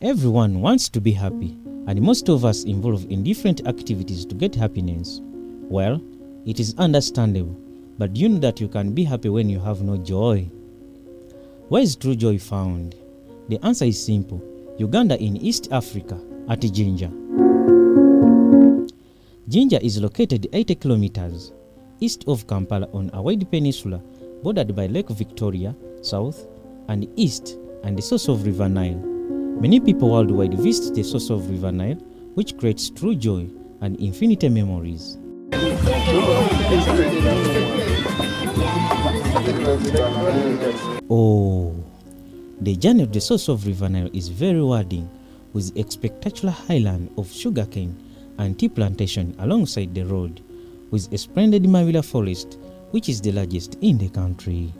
Everyone wants to be happy, and most of us involve in different activities to get happiness. Well, it is understandable, but do you know that you can be happy when you have no joy? Where is true joy found? The answer is simple: Uganda in East Africa, at Jinja. Jinja is located 80 kilometers east of Kampala on a wide peninsula bordered by Lake Victoria, south and east, and the source of River Nile. Many people worldwide visit the source of River Nile, which creates true joy and infinite memories. Oh, the journey of the source of River Nile is very rewarding, with a spectacular highland of sugarcane and tea plantation alongside the road, with a splendid Mabira forest, which is the largest in the country.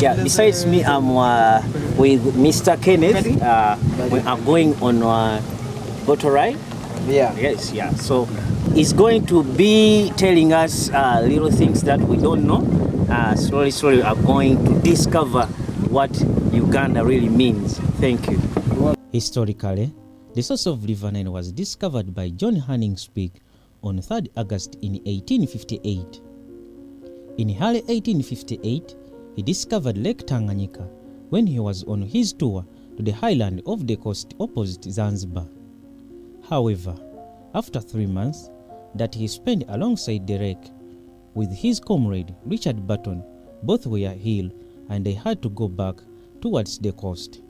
Yeah, besides me, I'm with Mr. Kenneth. We are going on a boat ride. Yeah. Yes, yeah. So he's going to be telling us little things that we don't know. Slowly, we are going to discover what Uganda really means. Thank you. Historically, the source of River Nile was discovered by John Hanning's Peak on 3rd August in 1858. In early 1858, he discovered Lake Tanganyika when he was on his tour to the highland of the coast opposite Zanzibar. However, after 3 months that he spent alongside the lake with his comrade Richard Burton, both were ill and they had to go back towards the coast.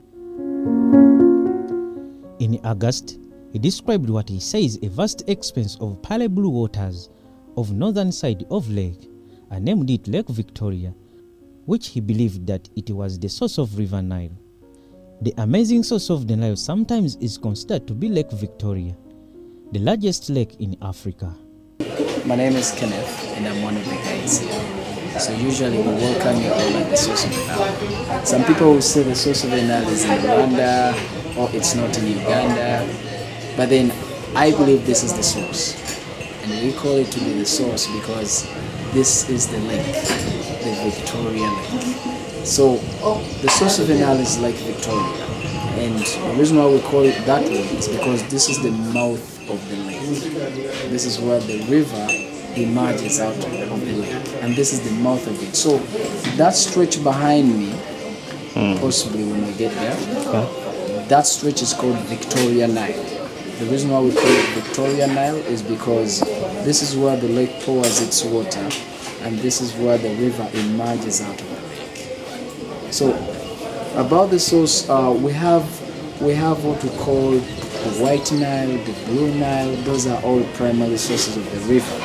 In August, he described what he says a vast expanse of pale blue waters of northern side of lake and named it Lake Victoria, which he believed that it was the source of River Nile. The amazing source of the Nile sometimes is considered to be Lake Victoria, the largest lake in Africa. My name is Kenneth and I'm one of the guides here. So usually we welcome you all at the source of the Nile. Some people will say the source of the Nile is in Rwanda or it's not in Uganda, but then I believe this is the source. And we call it to be the source because this is the lake, the Victoria Lake. So the source of the Nile is Lake Victoria. And the reason why we call it that way is because this is the mouth of the lake. This is where the river emerges out of the lake. And this is the mouth of it. So that stretch behind me, possibly when we get there, that stretch is called Victoria Nile. The reason why we call it Victoria Nile is because this is where the lake pours its water and this is where the river emerges out of the lake. So about the source, we have what we call the White Nile, the Blue Nile. Those are all primary sources of the River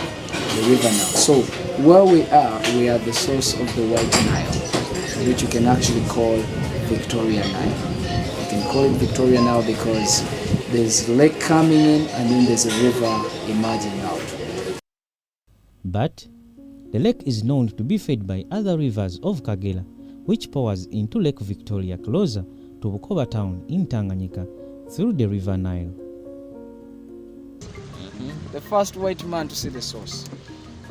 Nile. So where we are the source of the White Nile, which you can actually call Victoria Nile. You can call it Victoria Nile because there's a lake coming in and then there's a river emerging out. But the lake is known to be fed by other rivers of Kagera, which pours into Lake Victoria closer to Bukoba town in Tanganyika through the River Nile. The first white man to see the source.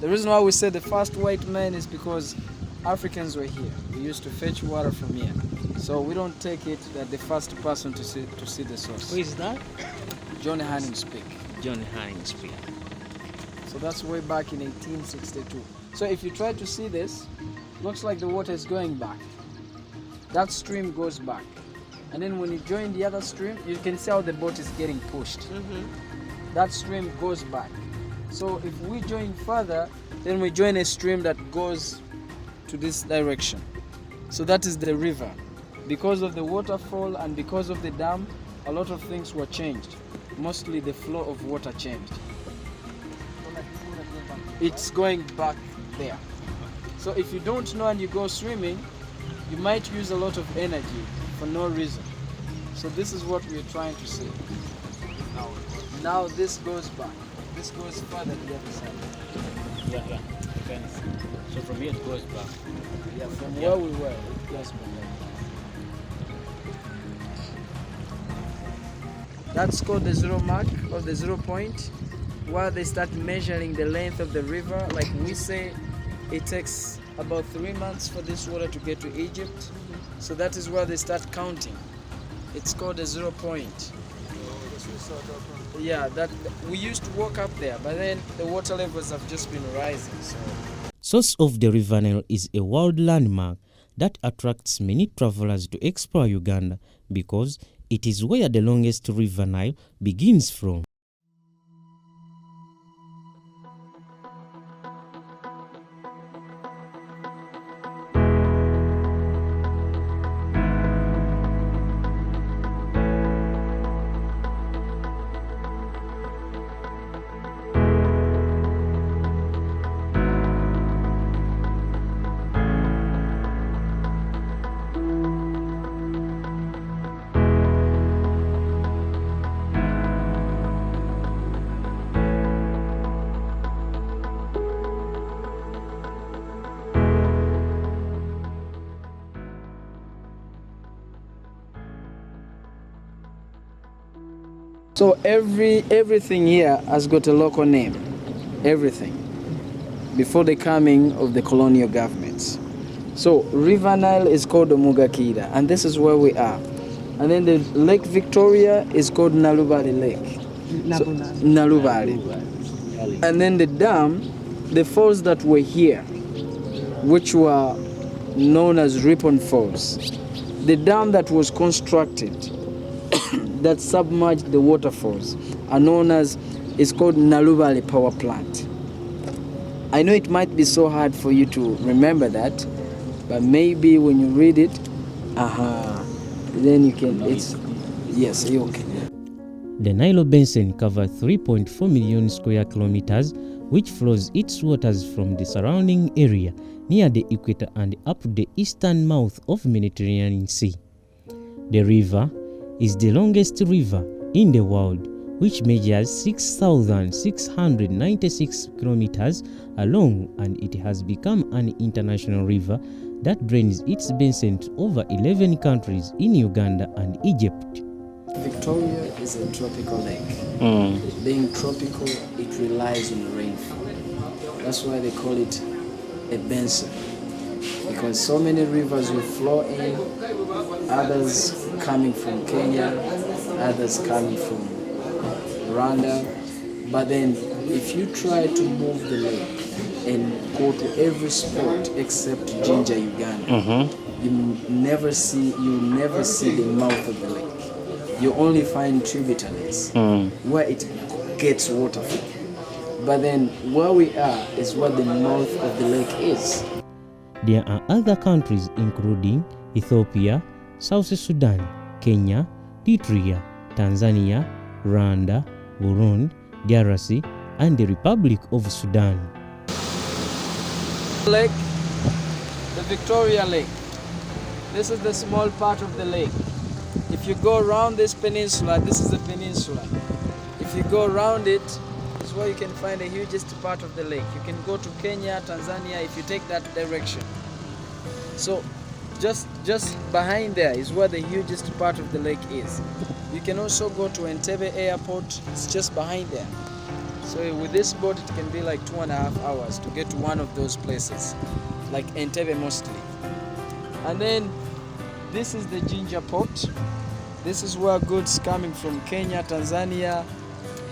The reason why we say the first white man is because Africans were here. We used to fetch water from here. So we don't take it that the first person to see the source. Who is that? John Hanning's Peak. John Hanning's Peak. So that's way back in 1862. So if you try to see this, looks like the water is going back. That stream goes back. And then when you join the other stream, you can see how the boat is getting pushed. That stream goes back. So if we join further, then we join a stream that goes to this direction. So that is the river. Because of the waterfall and because of the dam, a lot of things were changed. Mostly the flow of water changed. It's going back there. So if you don't know and you go swimming, you might use a lot of energy for no reason. So this is what we're trying to say. Now this goes back. This goes further to the other side. Yeah. Okay. So from here it goes back. Yeah, from where we were, it goes back. That's called the zero mark or the 0 point, where they start measuring the length of the river. Like we say it takes about 3 months for this water to get to Egypt. So that is where they start counting. It's called a 0 point. Yeah, that we used to walk up there, but then the water levels have just been rising. Source of the River Nile is a world landmark that attracts many travelers to explore Uganda because it is where the longest River Nile begins from. So everything here has got a local name. Everything. Before the coming of the colonial governments. So River Nile is called Omugakida, and this is where we are. And then the Lake Victoria is called Nalubali Lake. Nalubali. And then the dam, the falls that were here, which were known as Ripon Falls. The dam that was constructed that submerged the waterfalls are known as, it's called Nalubali Power Plant. I know it might be so hard for you to remember that, but maybe when you read it, then you can, yes, you can. The Nile Basin covers 3.4 million square kilometers, which flows its waters from the surrounding area near the equator and up to the eastern mouth of Mediterranean Sea. The river is the longest river in the world, which measures 6,696 kilometers long, and it has become an international river that drains its basin to over 11 countries in Uganda and Egypt. Victoria is a tropical lake. Being tropical, it relies on rainfall. That's why they call it a basin, because so many rivers will flow in, others coming from Kenya, others coming from Rwanda. But then if you try to move the lake and go to every spot except Jinja, Uganda, you never see the mouth of the lake. You only find tributaries where it gets water from. But then where we are is where the mouth of the lake is. There are other countries including Ethiopia, South Sudan, Kenya, Eritrea, Tanzania, Rwanda, Burundi, DRC, and the Republic of Sudan. Lake, the Victoria Lake. This is the small part of the lake. If you go around this peninsula, this is the peninsula. If you go around it, it's where you can find the hugest part of the lake. You can go to Kenya, Tanzania, if you take that direction. So just behind there is where the hugest part of the lake is. You can also go to Entebbe Airport, it's just behind there. So with this boat, it can be like 2.5 hours to get to one of those places, like Entebbe mostly. And then this is the Jinja port. This is where goods coming from Kenya, Tanzania,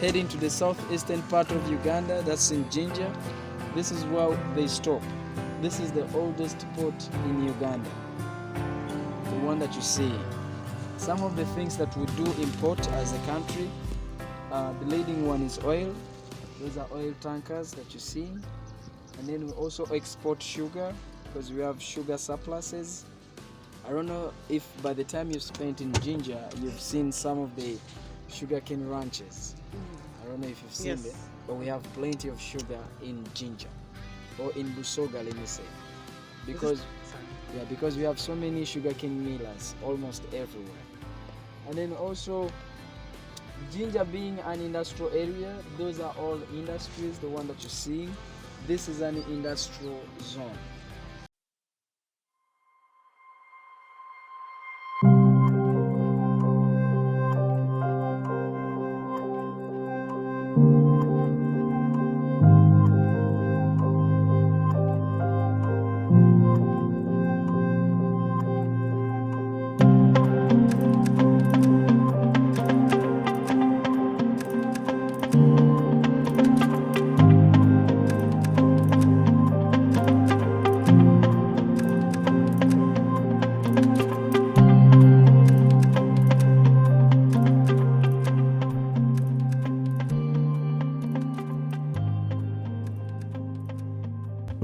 heading to the southeastern part of Uganda, that's in Jinja. This is where they stop. This is the oldest port in Uganda, the one that you see. Some of the things that we do import as a country, the leading one is oil. Those are oil tankers that you see. And then we also export sugar because we have sugar surpluses. I don't know if by the time you've spent in Jinja, you've seen some of the sugarcane ranches. I don't know if you've seen it, but we have plenty of sugar in Jinja, or in Busoga, let me say. Because we have so many sugarcane millers almost everywhere. And then also, Jinja being an industrial area, those are all industries, the one that you're seeing. This is an industrial zone.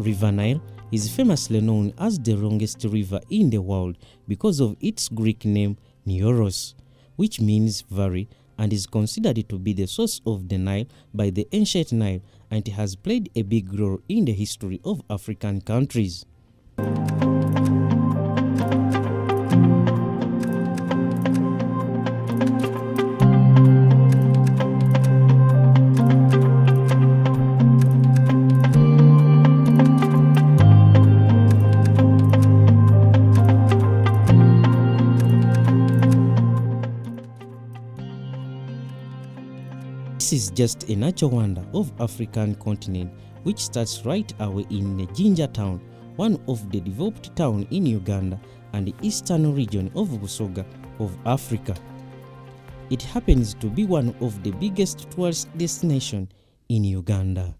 River Nile is famously known as the longest river in the world because of its Greek name Nioros, which means valley, and is considered to be the source of the Nile by the ancient Nile, and it has played a big role in the history of African countries. This is just a natural wonder of African continent, which starts right away in the Jinja town, one of the developed towns in Uganda and the eastern region of Busoga of Africa. It happens to be one of the biggest tourist destinations in Uganda.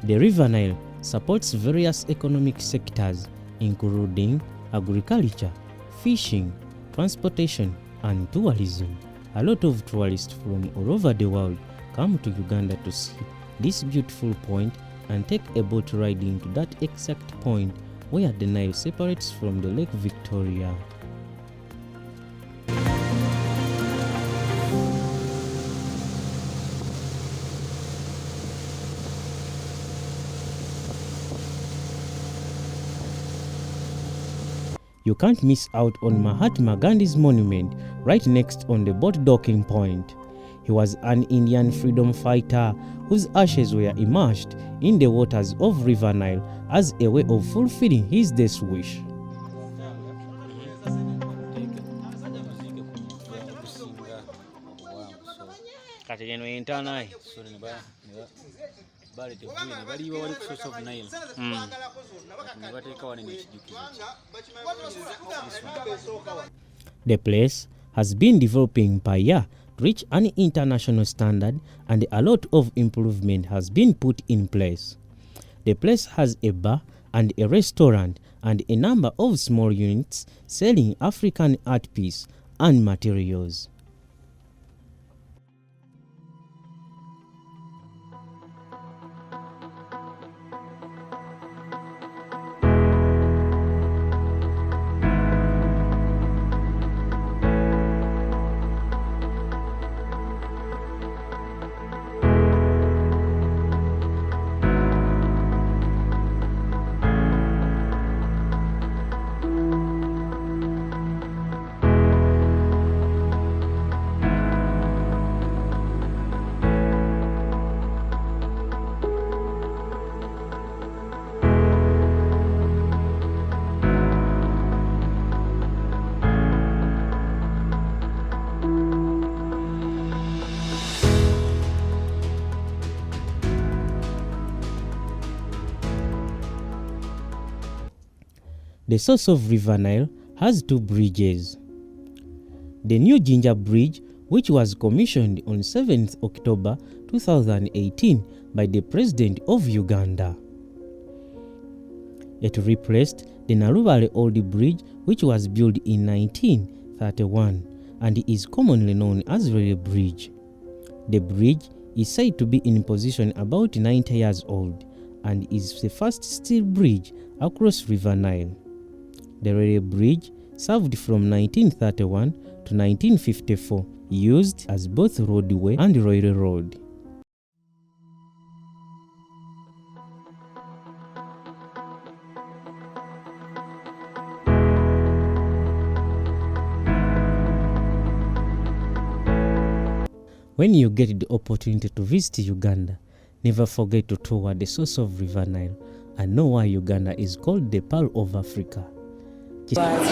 The River Nile supports various economic sectors, including agriculture, fishing, transportation, and tourism. A lot of tourists from all over the world come to Uganda to see this beautiful point and take a boat riding to that exact point where the Nile separates from the Lake Victoria. You can't miss out on Mahatma Gandhi's monument right next on the boat docking point. He was an Indian freedom fighter whose ashes were immersed in the waters of River Nile as a way of fulfilling his death wish. The place has been developing per year to reach an international standard, and a lot of improvement has been put in place. The place has a bar and a restaurant and a number of small units selling African art pieces and materials. The source of River Nile has two bridges. The new Jinja Bridge, which was commissioned on 7th October 2018 by the President of Uganda. It replaced the Narubale Old Bridge, which was built in 1931 and is commonly known as Rail Bridge. The bridge is said to be in position about 90 years old and is the first steel bridge across River Nile. The rail bridge served from 1931 to 1954, used as both roadway and railroad. When you get the opportunity to visit Uganda, never forget to tour the source of River Nile and know why Uganda is called the Pearl of Africa. That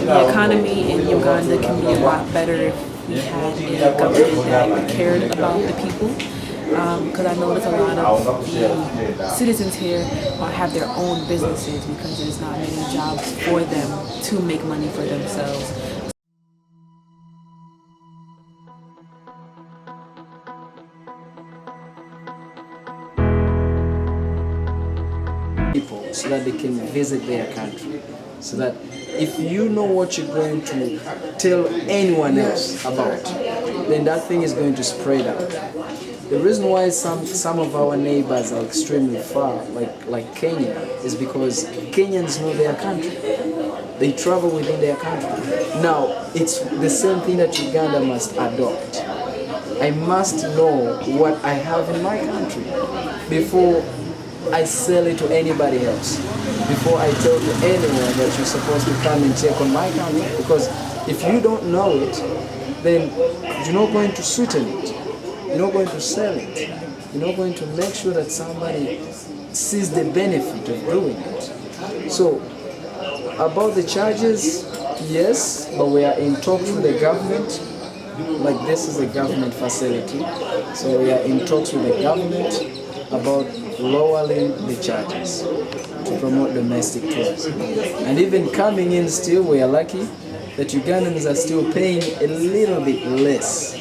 the economy in Uganda can be a lot better if we had a government that cared about the people. Because I notice a lot of the citizens here have their own businesses because there's not many jobs for them to make money for themselves. so that they can visit their country. So that if you know what you're going to tell anyone else about, then that thing is going to spread out. The reason why some of our neighbors are extremely far, like Kenya, is because Kenyans know their country. They travel within their country. Now, it's the same thing that Uganda must adopt. I must know what I have in my country before I sell it to anybody else. Before I tell to anyone that you're supposed to come and check on my country. Because if you don't know it, then you're not going to sweeten it. You're not going to sell it. You're not going to make sure that somebody sees the benefit of doing it. So, about the charges, yes, but we are in talks with the government. Like, this is a government facility, so we are in talks with the government about lowering the charges to promote domestic tourism. And even coming in still, we are lucky that Ugandans are still paying a little bit less,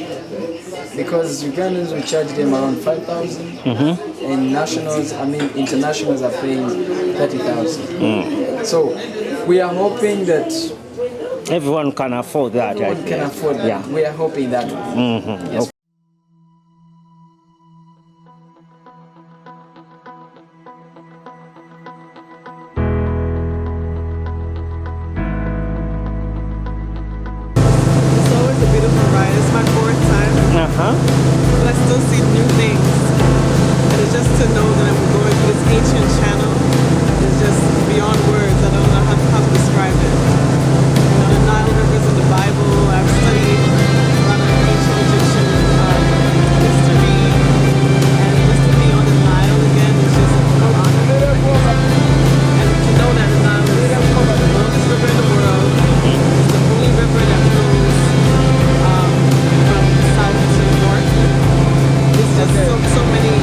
because Ugandans, we charge them around 5,000, and internationals are paying 30,000. So we are hoping that everyone can afford that. Everyone can afford that. Yeah. We are hoping that. Yes. Okay. It's always a beautiful ride. It's my 4th time. But I still see new things. And it's just to know that I'm going through this ancient channel is just beyond words. I don't know how to describe it. The Nile rivers in the Bible. I've studied a lot of ancient Egyptian history, and just to be on the Nile again is just an honor. And to know that the Nile is the longest river in the world, it's the only river that flows from south to north. It's just so many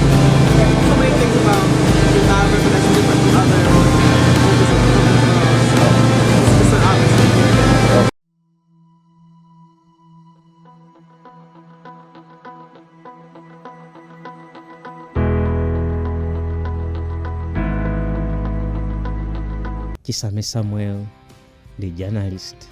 things about the Nile river that's different from other rivers of the world. So it's an honor to be here. Kisame Samuel, the journalist.